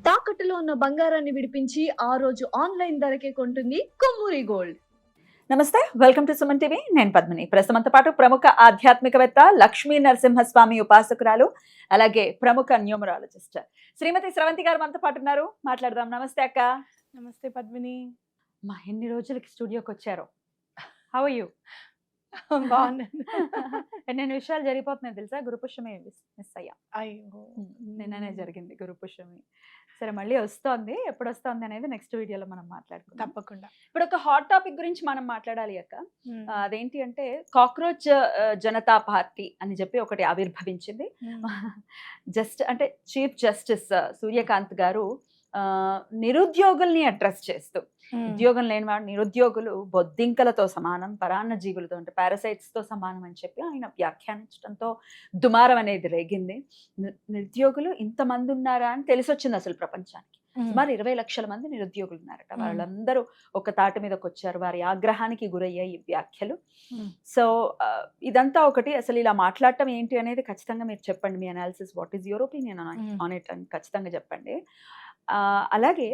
తాకట్టులో ఉన్న బంగారాన్ని విడిపించి ఆ రోజు ఆన్లైన్ ధరకే కొంటుంది కొమ్మూరి గోల్డ్. నమస్తే, వెల్కమ్ టు సుమన్ టీవీ. నేను పద్మిని. ప్రస్తుతంతో పాటు ప్రముఖ ఆధ్యాత్మికవేత్త లక్ష్మీ నరసింహస్వామి ఉపాసకురాలు, అలాగే ప్రముఖ న్యూమరాలజిస్ట్ శ్రీమతి స్రవంతి గారు మనతో పాటు ఉన్నారు. మాట్లాడదాం. నమస్తే అక్క. నమస్తే పద్మిని. మా ఎన్ని రోజులకి స్టూడియోకి వచ్చారు. How are you? బాగున్నాను. ఎన్నెన్ని విషయాలు జరిగిపోతున్నాయి తెలుసా? గురుపుష్యమి మిస్ అయ్యా. అయ్యో, నిన్ననే జరిగింది గురుపుష్యమి. సరే, మళ్ళీ వస్తోంది. ఎప్పుడు వస్తోంది అనేది నెక్స్ట్ వీడియోలో మనం మాట్లాడుకుందాం. తప్పకుండా. ఇప్పుడు ఒక హాట్ టాపిక్ గురించి మనం మాట్లాడాలి అక్క. అదేంటి అంటే కాక్రోచ్ జనతా పార్టీ అని చెప్పి ఒకటి ఆవిర్భవించింది. జస్ట్ అంటే చీఫ్ జస్టిస్ సూర్యకాంత్ గారు నిరుద్యోగుల్ని అడ్రస్ చేస్తూ, ఉద్యోగం లేని వాడు నిరుద్యోగులు బొద్దింకలతో సమానం, పరాన్న జీవులతో అంటే పారాసైట్స్ తో సమానం అని చెప్పి ఆయన వ్యాఖ్యానించడంతో దుమారం అనేది రేగింది. నిరుద్యోగులు ఇంతమంది ఉన్నారా అని తెలిసొచ్చింది అసలు ప్రపంచానికి. సుమారు 20 లక్షల మంది నిరుద్యోగులు ఉన్నారట. వాళ్ళందరూ ఒక తాటి మీదకి వచ్చారు. వారి ఆగ్రహానికి గురయ్యాయి ఈ వ్యాఖ్యలు. సో ఇదంతా ఒకటి. అసలు ఇలా మాట్లాడటం ఏంటి అనేది ఖచ్చితంగా మీరు చెప్పండి. మీ analysis, what is your opinion on it అని ఖచ్చితంగా చెప్పండి. అలాగే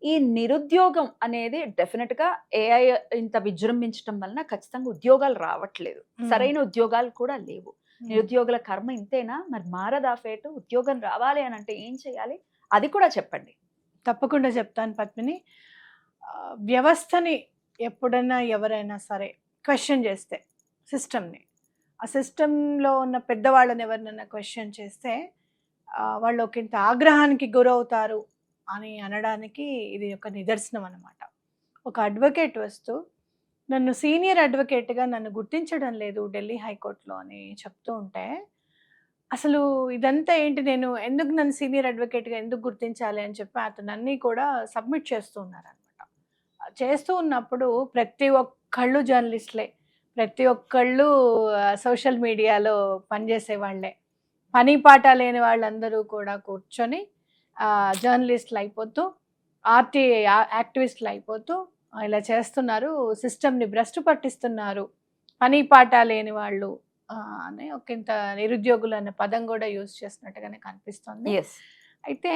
ఈ నిరుద్యోగం అనేది డెఫినెట్ గా ఏఐ ఇంత విజృంభించడం వలన ఖచ్చితంగా ఉద్యోగాలు రావట్లేదు. సరైన ఉద్యోగాలు కూడా లేవు. నిరుద్యోగుల కర్మ ఇంతేనా? మరి మారదా ఫేటు? ఉద్యోగం రావాలి అని అంటే ఏం చేయాలి? అది కూడా చెప్పండి. తప్పకుండా చెప్తాను పద్మిని. వ్యవస్థని ఎప్పుడైనా ఎవరైనా సరే క్వశ్చన్ చేస్తే, సిస్టమ్ని, ఆ సిస్టంలో ఉన్న పెద్దవాళ్ళని ఎవరినైనా క్వశ్చన్ చేస్తే వాళ్ళు ఒకంత ఆగ్రహానికి గురవుతారు అని అనడానికి ఇది ఒక నిదర్శనం అన్నమాట. ఒక అడ్వకేట్ వస్తూ నన్ను సీనియర్ అడ్వకేట్గా నన్ను గుర్తించడం లేదు ఢిల్లీ హైకోర్టులో అని చెప్తూ ఉంటే, అసలు ఇదంతా ఏంటి, నేను ఎందుకు నన్ను సీనియర్ అడ్వకేట్గా ఎందుకు గుర్తించాలి అని చెప్పి అతను అన్నీ కూడా సబ్మిట్ చేస్తూ ఉన్నారనమాట. చేస్తూ ఉన్నప్పుడు ప్రతి ఒక్కళ్ళు జర్నలిస్టులే, ప్రతి ఒక్కళ్ళు సోషల్ మీడియాలో పనిచేసే వాళ్ళే, పని పాట లేని వాళ్ళందరూ కూడా కూర్చొని జర్నలిస్టులు అయిపోతూ, యాక్టివిస్టులు అయిపోతూ ఇలా చేస్తున్నారు, సిస్టమ్ని భ్రష్టు పట్టిస్తున్నారు, పని పాట లేని వాళ్ళు అని ఒకంత నిరుద్యోగులు అనే పదం కూడా యూజ్ చేసినట్టుగానే కనిపిస్తుంది. అయితే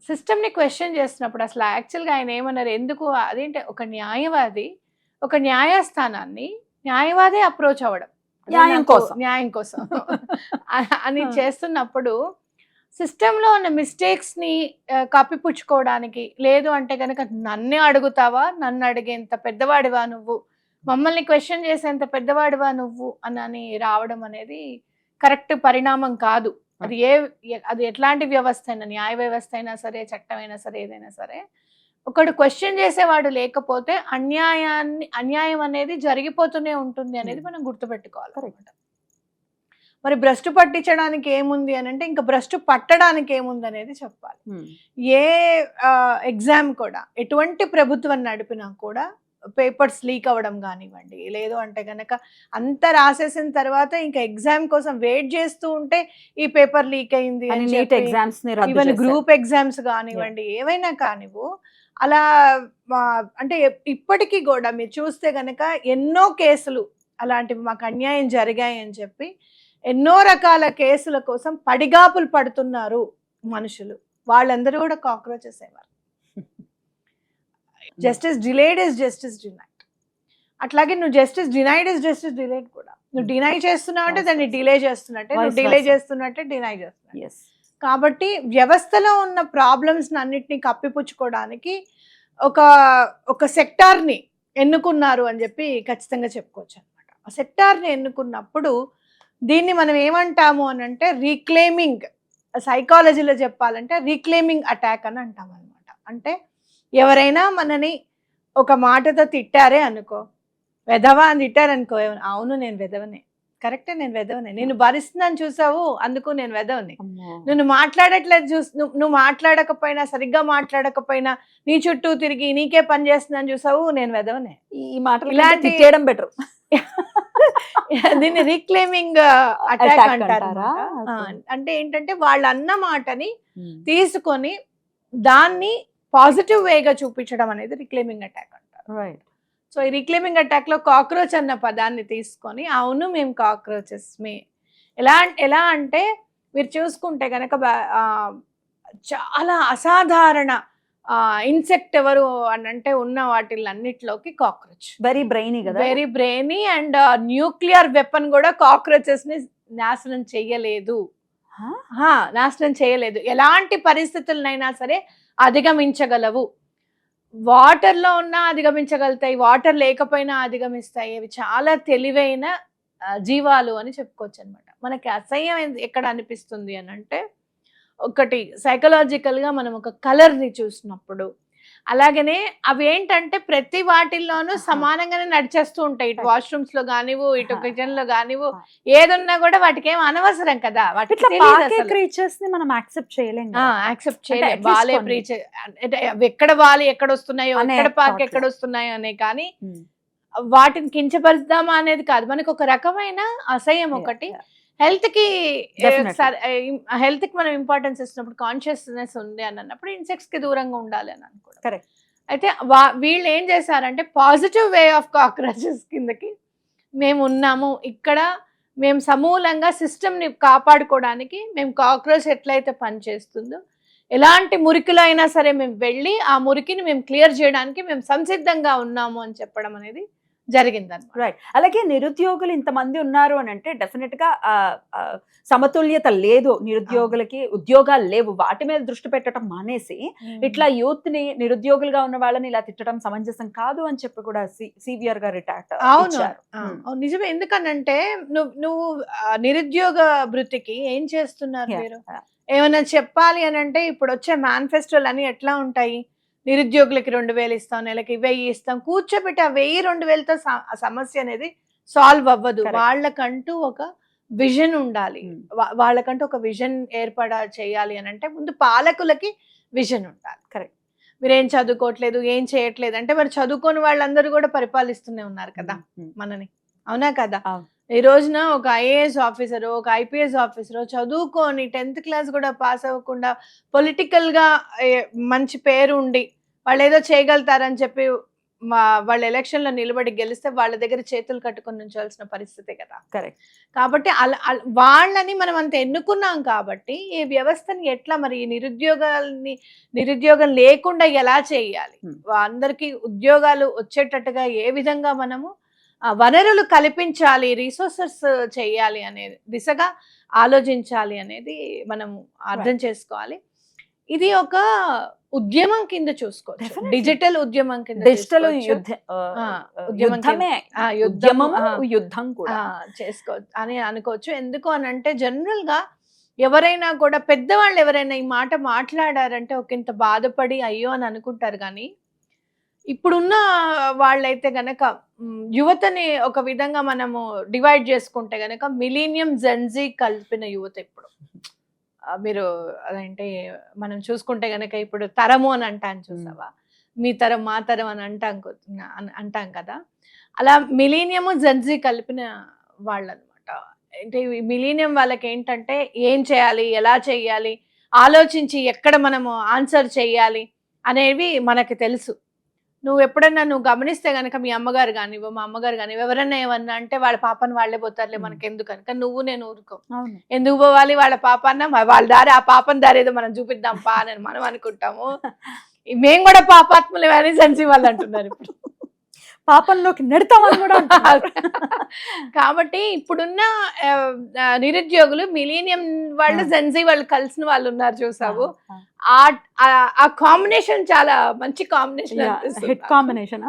సిస్టమ్ని క్వశ్చన్ చేస్తున్నప్పుడు అసలు యాక్చువల్గా ఆయన ఏమన్నారు, ఎందుకు అదేంటి ఒక న్యాయవాది ఒక న్యాయస్థానాన్ని న్యాయవాదే అప్రోచ్ అవ్వడం న్యాయం కోసం అని చేస్తున్నప్పుడు సిస్టంలో ఉన్న మిస్టేక్స్ని కప్పిపుచ్చుకోవడానికి, లేదు అంటే కనుక నన్నే అడుగుతావా, నన్ను అడిగేంత పెద్దవాడివా నువ్వు, మమ్మల్ని క్వశ్చన్ చేసేంత పెద్దవాడివా నువ్వు అని రావడం అనేది కరెక్ట్ పరిణామం కాదు. అది ఎట్లాంటి వ్యవస్థ అయినా, న్యాయ వ్యవస్థ అయినా సరే, చట్టం అయినా సరే, ఏదైనా సరే, ఒకడు క్వశ్చన్ చేసేవాడు లేకపోతే అన్యాయం అనేది జరిగిపోతూనే ఉంటుంది అనేది మనం గుర్తుపెట్టుకోవాలి. మరి భ్రష్టు పట్టించడానికి ఏముంది అని అంటే ఇంకా భ్రష్టు పట్టడానికి ఏముంది అనేది చెప్పాలి. ఏ ఎగ్జామ్ కూడా, ఎటువంటి ప్రభుత్వం నడిపినా కూడా పేపర్స్ లీక్ అవ్వడం కానివ్వండి, లేదు అంటే కనుక అంతా రాసేసిన తర్వాత ఇంకా ఎగ్జామ్ కోసం వెయిట్ చేస్తూ ఉంటే ఈ పేపర్ లీక్ అయింది అని, ఈవెన్ గ్రూప్ ఎగ్జామ్స్ కానివ్వండి, ఏవైనా కానివ్వు, అలా అంటే ఇప్పటికీ కూడా మీరు చూస్తే కనుక ఎన్నో కేసులు అలాంటివి మాకు అన్యాయం జరిగాయి అని చెప్పి ఎన్నో రకాల కేసుల కోసం పడిగాపులు పడుతున్నారు మనుషులు. వాళ్ళందరూ కూడా కాక్రోచెస్ అయ్యారు. Justice delayed is justice denied. అట్లాగే నువ్వు justice denied is justice delayed కూడా. నువ్వు డినై చేస్తున్నావు అంటే దాన్ని డిలే చేస్తున్నట్టే, నువ్వు డిలే చేస్తున్నట్టే డినై చేస్తున్నట్టు. కాబట్టి వ్యవస్థలో ఉన్న ప్రాబ్లమ్స్ అన్నిటినీ కప్పిపుచ్చుకోవడానికి ఒక సెక్టార్ని ఎన్నుకున్నారు అని చెప్పి ఖచ్చితంగా చెప్పుకోవచ్చు అనమాట. ఆ సెక్టార్ని ఎన్నుకున్నప్పుడు దీన్ని మనం ఏమంటాము అని అంటే రీక్లెయిమింగ్, సైకాలజీలో చెప్పాలంటే రీక్లెయిమింగ్ అటాక్ అని అంటాం అనమాట. అంటే ఎవరైనా మనని ఒక మాటతో తిట్టారే అనుకో, వెధవా అని తిట్టారనుకో, అవును నేను వెధవనే, కరెక్టే నేను వెధవనే, నేను భరిస్తున్నాను చూసావు అందుకు నేను వెధవని, నువ్వు మాట్లాడట్లేదు నువ్వు మాట్లాడకపోయినా, సరిగ్గా మాట్లాడకపోయినా, నీ చుట్టూ తిరిగి నీకే పని చేస్తున్నాను చూసావు నేను వెధవనే. ఈ మాటలు ఇలాంటి చేయడం బెటర్. దీన్ని రీక్లెయిమింగ్ అటాక్ అంటారు. అంటే ఏంటంటే వాళ్ళు అన్న మాటని తీసుకొని దాన్ని పాజిటివ్ వేగా చూపించడం అనేది రీక్లెయిమింగ్ అటాక్ అంటారు. సో ఈ రీక్లెయిమింగ్ అటాక్ లో కాక్రోచ్ అన్న పదాన్ని తీసుకొని, అవును మేము కాక్రోచెస్ ఎలా అంటే మీరు చూసుకుంటే కనుక చాలా అసాధారణ ఇన్సెక్ట్ ఎవరు అని అంటే ఉన్న వాటిలన్నిటిలోకి కాక్రోచ్. వెరీ బ్రెయినీ కదా. Very brainy and nuclear weapon కూడా కాక్రోచెస్ ని నాశనం చెయ్యలేదు. నాశనం చేయలేదు. ఎలాంటి పరిస్థితులనైనా సరే అధిగమించగలవు. వాటర్ లో ఉన్నా అధిగమించగలుగుతాయి, వాటర్ లేకపోయినా అధిగమిస్తాయి. అవి చాలా తెలివైన జీవాలు అని చెప్పుకోవచ్చు అనమాట. మనకి అసహ్యం ఎక్కడ అనిపిస్తుంది అని అంటే, ఒకటి సైకలాజికల్ గా మనం ఒక కలర్ ని చూసినప్పుడు, అలాగనే అవి ఏంటంటే ప్రతి వాటిల్లోనూ సమానంగానే నడిచేస్తూ ఉంటాయి. ఇటు వాష్రూమ్స్ లో కానివ్వు, ఇటు కిచెన్ లో కానివ్వు, ఏదున్నా కూడా వాటికి ఏం అనవసరం కదా. వాటికి క్రీచర్స్ ని మనం యాక్సెప్ట్ చేయలేం. యాక్సెప్ట్ చేయలేం. బాలే ప్రీచర్ ఎక్కడ వాలి ఎక్కడ వస్తున్నాయో, ఎక్కడ పాక ఎక్కడ వస్తున్నాయో అనే, కానీ వాటిని కించపరుద్దామా అనేది కాదు. మనకు ఒక రకమైన అసహ్యం ఒకటి. హెల్త్ కి మనం ఇంపార్టెన్స్ ఇస్తున్నప్పుడు, కాన్షియస్నెస్ ఉంది అని అన్నప్పుడు ఇన్సెక్ట్స్ కి దూరంగా ఉండాలి అని అనుకోవడం. కరెక్ట్. అయితే వీళ్ళు ఏం చేశారంటే పాజిటివ్ వే ఆఫ్ కాక్రోచెస్ కిందకి మేము ఉన్నాము, ఇక్కడ మేము సమూలంగా సిస్టమ్ ని కాపాడుకోవడానికి మేము కాక్రోచ్ ఎట్లయితే పనిచేస్తుందో, ఎలాంటి మురికిలో అయినా సరే మేము వెళ్ళి ఆ మురికిని మేము క్లియర్ చేయడానికి మేము సంసిద్ధంగా ఉన్నాము అని చెప్పడం అనేది జరిగిందన్నమాట. రైట్. అలాగే నిరుద్యోగులు ఇంతమంది ఉన్నారు అని అంటే డెఫినెట్ గా సమతుల్యత లేదు. నిరుద్యోగులకి ఉద్యోగాలు లేవు. వాటి మీద దృష్టి పెట్టడం మానేసి ఇట్లా యూత్ ని, నిరుద్యోగులుగా ఉన్న వాళ్ళని ఇలా తిట్టడం సమంజసం కాదు అని చెప్పి కూడా సివియర్ గా రిటార్ట్. అవును, నిజమే. ఎందుకనంటే నువ్వు నిరుద్యోగ వృత్తికి ఏం చేస్తున్నారు మీరు? ఏమైనా చెప్పాలి అని అంటే ఇప్పుడు వచ్చే మేనిఫెస్టోలు అని ఎట్లా ఉంటాయి? నిరుద్యోగులకి 2000 ఇస్తాం, నెలకి 1000 ఇస్తాం. కూర్చోబెట్టి ఆ 1000-2000తో సమస్య అనేది సాల్వ్ అవ్వదు. వాళ్ళకంటూ ఒక విజన్ ఉండాలి. వాళ్ళకంటూ ఒక విజన్ చేయాలి అని అంటే ముందు పాలకులకి విజన్ ఉండాలి. కరెక్ట్. మీరేం చదువుకోవట్లేదు, ఏం చేయట్లేదు అంటే మరి చదువుకోని వాళ్ళందరూ కూడా పరిపాలిస్తూనే ఉన్నారు కదా మనని, అవునా కదా? ఈ రోజున ఒక ఐఏఎస్ ఆఫీసర్, ఒక ఐపీఎస్ ఆఫీసర్ చదువుకొని 10th క్లాస్ కూడా పాస్ అవ్వకుండా పొలిటికల్ గా మంచి పేరు ఉండి వాళ్ళు ఏదో చేయగలుగుతారని చెప్పి వాళ్ళ ఎలక్షన్ లో నిలబడి గెలిస్తే వాళ్ళ దగ్గర చేతులు కట్టుకొని నుంచాల్సిన పరిస్థితి కదా. కరెక్ట్. కాబట్టి వాళ్ళని మనం అంత ఎన్నుకున్నాం కాబట్టి ఈ వ్యవస్థని ఎట్లా మరి నిరుద్యోగం లేకుండా ఎలా చేయాలి, అందరికీ ఉద్యోగాలు వచ్చేటట్టుగా ఏ విధంగా మనము వనరులు కల్పించాలి, రిసోర్సెస్ చేయాలి అనేది దిశగా ఆలోచించాలి అనేది మనం అర్థం చేసుకోవాలి. ఇది ఒక ఉద్యమం కింద చూసుకోవచ్చు, డిజిటల్ ఉద్యమం కింద, డిజిటల్ యుద్ధం కూడా చేసుకోవచ్చు అని అనుకోవచ్చు. ఎందుకు అని అంటే జనరల్ గా ఎవరైనా కూడా పెద్దవాళ్ళు ఎవరైనా ఈ మాట మాట్లాడారంటే ఒకంత బాధపడి అయ్యో అని అనుకుంటారు. కానీ ఇప్పుడున్న వాళ్ళైతే గనక యువతని ఒక విధంగా మనము డివైడ్ చేసుకుంటే గనక మిలీనియం జెన్జీ కలిపిన యువత. ఇప్పుడు మీరు అదంటే మనం చూసుకుంటే గనక ఇప్పుడు తరము అని అంటాను, చూసావా? మీ తరం మా తరం అని అంటాం కదా. అలా మిలీనియము జెన్జీ కలిపిన వాళ్ళు అనమాట. అంటే మిలీనియం వాళ్ళకి ఏంటంటే ఏం చేయాలి, ఎలా చేయాలి, ఆలోచించి ఎక్కడ మనము ఆన్సర్ చేయాలి అనేవి మనకి తెలుసు. నువ్వు ఎప్పుడన్నా గమనిస్తే గనక మీ అమ్మగారు కానివ్వు, మా అమ్మగారు కానివ్వు, ఎవరన్నా ఏమన్నా అంటే వాళ్ళ పాపను వాళ్ళే పోతారులే మనకి ఎందుకు అని. కానీ నువ్వు నేను ఊరుకో, ఎందుకు పోవాలి వాళ్ళ పాపన్న, వాళ్ళ దారి ఆ పాపన దారి ఏదో మనం చూపిద్దాం పా అని మనం అనుకుంటాము. మేము కూడా పాపాత్ములు అని సంచి వాళ్ళు అంటున్నారు ఇప్పుడు. పాపంలోకి నెడతామని కూడా అంటున్నారు. కాబట్టి ఇప్పుడున్న నిరుద్యోగులు మిలీనియం వాళ్ళు, జెన్జీ వాళ్ళు కలిసిన వాళ్ళు ఉన్నారు, చూసావు? ఆ కాంబినేషన్ చాలా మంచి కాంబినేషన్, హిట్ కాంబినేషన్.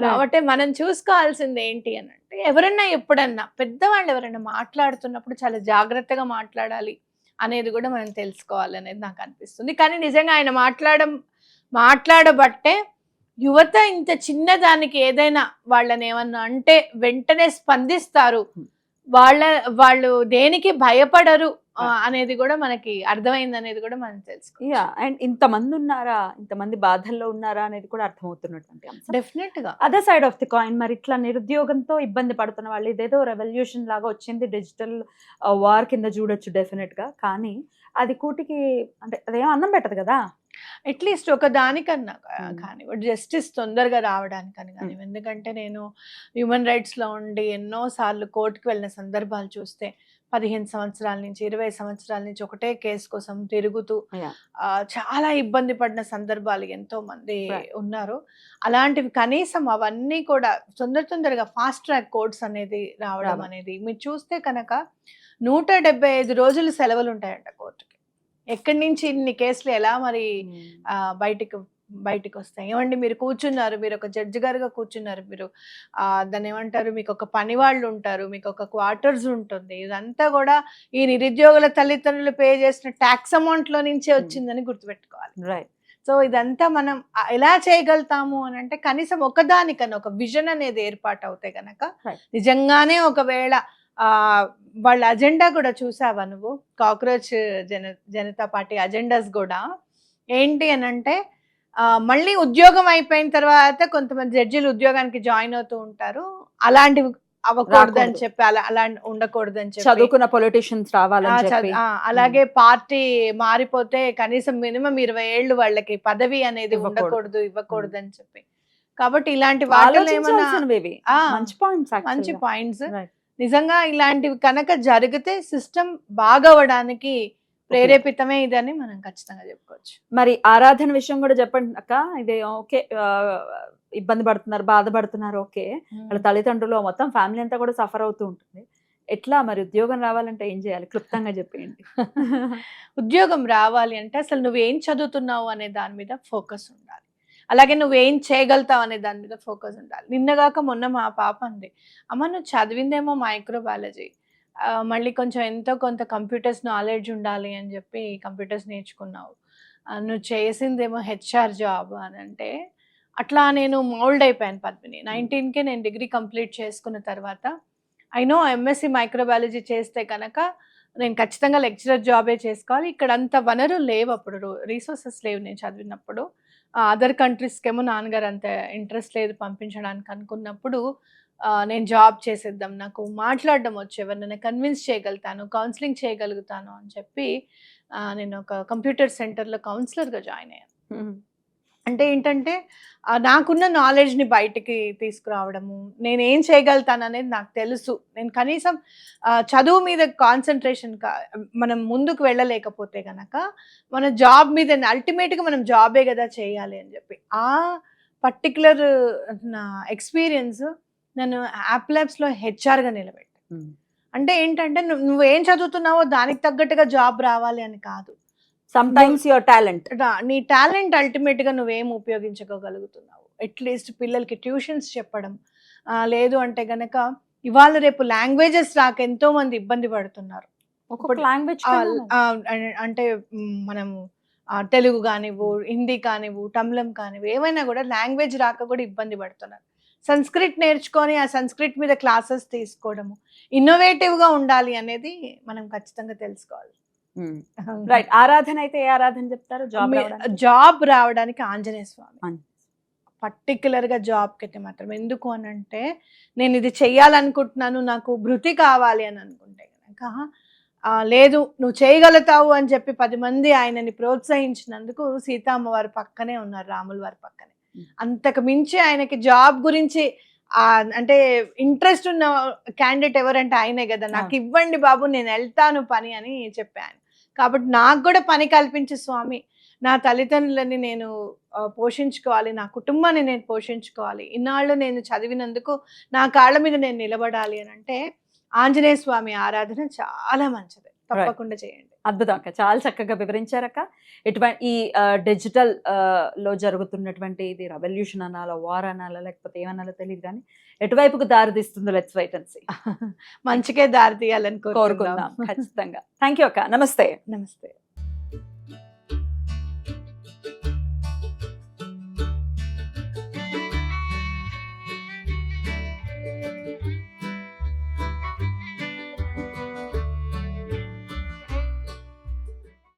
కాబట్టి మనం చూసుకోవాల్సింది ఏంటి అని అంటే, ఎవరన్నా ఎప్పుడన్నా పెద్దవాళ్ళు ఎవరైనా మాట్లాడుతున్నప్పుడు చాలా జాగ్రత్తగా మాట్లాడాలి అనేది కూడా మనం తెలుసుకోవాలి అనేది నాకు అనిపిస్తుంది. కానీ నిజంగా ఆయన మాట్లాడబట్టే యువత ఇంత చిన్నదానికి ఏదైనా వాళ్ళని ఏమన్నా అంటే వెంటనే స్పందిస్తారు, వాళ్ళు దేనికి భయపడరు అనేది కూడా మనకి అర్థమైంది అనేది కూడా మనం తెలుసుకో. అండ్ ఇంతమంది ఉన్నారా, ఇంతమంది బాధల్లో ఉన్నారా అనేది కూడా అర్థమవుతున్నటువంటి అంశం. డెఫినెట్ గా other side of the coin, మరి ఇట్లా నిరుద్యోగంతో ఇబ్బంది పడుతున్న వాళ్ళు ఇదేదో రెవల్యూషన్ లాగా వచ్చింది, డిజిటల్ వార్ కింద చూడొచ్చు డెఫినెట్ గా. కానీ అది కూటికి అంటే అదేం అన్నం పెట్టదు కదా. అట్లీస్ట్ ఒక దానికన్నా Hmm. కానివ్వండి, జస్టిస్ తొందరగా రావడానికని కానివ్వండి. ఎందుకంటే నేను హ్యూమన్ రైట్స్లో ఉండి ఎన్నోసార్లు కోర్టుకు వెళ్ళిన సందర్భాలు చూస్తే 15 సంవత్సరాల నుంచి 20 సంవత్సరాల నుంచి ఒకటే కేసు కోసం తిరుగుతూ Yeah. చాలా ఇబ్బంది పడిన సందర్భాలు ఎంతో మంది Right. ఉన్నారు. అలాంటివి కనీసం అవన్నీ కూడా తొందరగా ఫాస్ట్ ట్రాక్ కోర్ట్స్ అనేది రావడం రావడం. అనేది మీరు చూస్తే కనుక 175 రోజులు సెలవులు ఉంటాయంట కోర్టుకి. ఎక్కడి నుంచి ఇన్ని కేసులు ఎలా మరి బయటికి వస్తాయి? ఏమండి, మీరు కూర్చున్నారు, మీరు ఒక జడ్జి గారుగా కూర్చున్నారు, మీరు దాన్ని ఏమంటారు, మీకు ఒక పని వాళ్ళు ఉంటారు, మీకు ఒక క్వార్టర్స్ ఉంటుంది, ఇదంతా కూడా ఈ నిరుద్యోగుల తల్లిదండ్రులు పే చేసిన ట్యాక్స్ అమౌంట్ లో నుంచే వచ్చిందని గుర్తుపెట్టుకోవాలి. రైట్. సో ఇదంతా మనం ఎలా చేయగలుగుతాము అని అంటే కనీసం ఒకదానికన్నా ఒక విజన్ అనేది ఏర్పాటు అవుతే గనక Right. నిజంగానే ఒకవేళ వాళ్ళ అజెండా కూడా చూసావా నువ్వు? కాక్రోచ్ జనతా పార్టీ అజెండాస్ కూడా ఏంటి అని అంటే మళ్ళీ ఉద్యోగం అయిపోయిన తర్వాత కొంతమంది జడ్జిలు ఉద్యోగానికి జాయిన్ అవుతూ ఉంటారు, అలాంటివి అవ్వకూడదు అని చెప్పి, అలా ఉండకూడదు అని చెప్పి, చదువుకున్న పొలిటీషియన్స్ రావాలని చెప్పి, అలాగే పార్టీ మారిపోతే కనీసం మినిమం 20 ఏళ్ళు వాళ్ళకి పదవి అనేది ఇవ్వకూడదు. ఇవ్వకూడదు అని చెప్పి. కాబట్టి ఇలాంటి వాటిలో ఏమైనా ఆలోచించాల్సినవి మంచి పాయింట్స్. మంచి పాయింట్స్. Right. నిజంగా ఇలాంటివి కనుక జరిగితే సిస్టమ్ బాగవడానికి ప్రేరేపితమే ఇదని మనం ఖచ్చితంగా చెప్పుకోవచ్చు. మరి ఆరాధన విషయం కూడా చెప్పండి అక్క. ఇది ఓకే, ఇబ్బంది పడుతున్నారు, బాధపడుతున్నారు, ఓకే, వాళ్ళ తల్లిదండ్రులు మొత్తం ఫ్యామిలీ అంతా కూడా సఫర్ అవుతూ ఉంటుంది. ఎట్లా మరి ఉద్యోగం రావాలంటే ఏం చేయాలి? క్లుప్తంగా చెప్పేయండి. ఉద్యోగం రావాలి అంటే అసలు నువ్వేం చదువుతున్నావు అనే దాని మీద ఫోకస్ ఉండాలి. అలాగే నువ్వేం చేయగలుగుతావు అనే దాని మీద ఫోకస్ ఉండాలి. నిన్నగాక మొన్న మా పాప అంది, అమ్మ నువ్వు చదివిందేమో మైక్రోబయాలజీ, మళ్ళీ కొంచెం ఎంతో కొంత కంప్యూటర్స్ నాలెడ్జ్ ఉండాలి అని చెప్పి కంప్యూటర్స్ నేర్చుకున్నావు, నువ్వు చేసిందేమో హెచ్ఆర్ జాబ్ అని అంటే, అట్లా నేను మౌల్డ్ అయిపోయాను పద్మిని. 19కే నేను డిగ్రీ కంప్లీట్ చేసుకున్న తర్వాత అయినో ఎంఎస్సి మైక్రోబయాలజీ చేస్తే కనుక నేను ఖచ్చితంగా లెక్చరర్ జాబే చేసుకోవాలి. ఇక్కడ అంత వనరులు లేవు, అప్పుడు రీసోర్సెస్ లేవు నేను చదివినప్పుడు. అదర్ కంట్రీస్కేమో నాన్నగారు అంత ఇంట్రెస్ట్ లేదు పంపించడానికి అనుకున్నప్పుడు నేను జాబ్ చేసేద్దాం, నాకు మాట్లాడడం వచ్చు, ఎవరినైనా కన్విన్స్ చేయగలుగుతాను, కౌన్సిలింగ్ చేయగలుగుతాను అని చెప్పి నేను ఒక కంప్యూటర్ సెంటర్లో కౌన్సిలర్గా జాయిన్ అయ్యాను. అంటే ఏంటంటే నాకున్న నాలెడ్జ్ని బయటికి తీసుకురావడము, నేను ఏం చేయగలుగుతాను అనేది నాకు తెలుసు. నేను కనీసం చదువు మీద కాన్సన్ట్రేషన్ మనం ముందుకు వెళ్ళలేకపోతే కనుక మన జాబ్ మీద అల్టిమేట్గా మనం జాబే కదా చేయాలి అని చెప్పి ఆ పర్టికులర్ నా ఎక్స్పీరియన్స్ నన్ను యాప్ ల్యాబ్స్లో హెచ్ఆర్గా నిలబెట్టాను. అంటే ఏంటంటే నువ్వేం చదువుతున్నావో దానికి తగ్గట్టుగా జాబ్ రావాలి అని కాదు, సమ్టైమ్స్ యువర్ టాలెంట్, నీ టాలెంట్ అల్టిమేట్ గా నువ్వేం ఉపయోగించుకోగలుగుతున్నావు. అట్లీస్ట్ పిల్లలకి ట్యూషన్స్ చెప్పడం, లేదు అంటే గనక ఇవాళ రేపు లాంగ్వేజెస్ రాక ఎంతో మంది ఇబ్బంది పడుతున్నారు. ఒక్కొక్క లాంగ్వేజ్ అంటే మనం తెలుగు కానివ్వు, హిందీ కానివ్వు, తమిళం కానివ్వు, ఏమైనా కూడా లాంగ్వేజ్ రాక కూడా ఇబ్బంది పడుతున్నారు. సంస్కృత్ నేర్చుకొని ఆ సంస్కృత్ మీద క్లాసెస్ తీసుకోవడము, ఇన్నోవేటివ్గా ఉండాలి అనేది మనం ఖచ్చితంగా తెలుసుకోవాలి. రైట్. ఆరాధన అయితే ఏ ఆరాధన చెప్తారు? జాబ్ రావడానికి ఆంజనేయ స్వామి పర్టికులర్గా జాబ్కి అయితే మాత్రం. ఎందుకు అని అంటే నేను ఇది చెయ్యాలనుకుంటున్నాను, నాకు భృతి కావాలి అని అనుకుంటే కనుక లేదు నువ్వు చేయగలుగుతావు అని చెప్పి 10 మంది ఆయనని ప్రోత్సహించినందుకు సీతమ్మ వారి పక్కనే ఉన్నారు, రాముల వారి పక్కనే. అంతకు మించి ఆయనకి జాబ్ గురించి అంటే ఇంట్రెస్ట్ ఉన్న క్యాండిడేట్ ఎవరంటే ఆయనే కదా. నాకు ఇవ్వండి బాబు, నేను వెళ్తాను పని అని చెప్పాను. కాబట్టి నాకు కూడా పని కల్పించే స్వామి, నా తల్లిదండ్రులని నేను పోషించుకోవాలి, నా కుటుంబాన్ని నేను పోషించుకోవాలి, ఇన్నాళ్ళు నేను చదివినందుకు నా కాళ్ళ మీద నేను నిలబడాలి అని అంటే ఆంజనేయ స్వామి ఆరాధన చాలా మంచిది, తప్పకుండా చేయండి. అద్భుతం అక్క, చాలా చక్కగా వివరించారక్క. ఎటువంటి ఈ డిజిటల్ లో జరుగుతున్నటువంటి ఇది రెవల్యూషన్ అనాలా, వార్ అనాలా, లేకపోతే ఏమనాలో తెలియదు కానీ ఎటువైపుకు దారి తీస్తుందో లెట్స్ వెయిట్ అండ్ సీ. మంచిగా దారి తీయాలని కోరుకుందాం ఖచ్చితంగా. థ్యాంక్ యూ అక్క. నమస్తే. నమస్తే.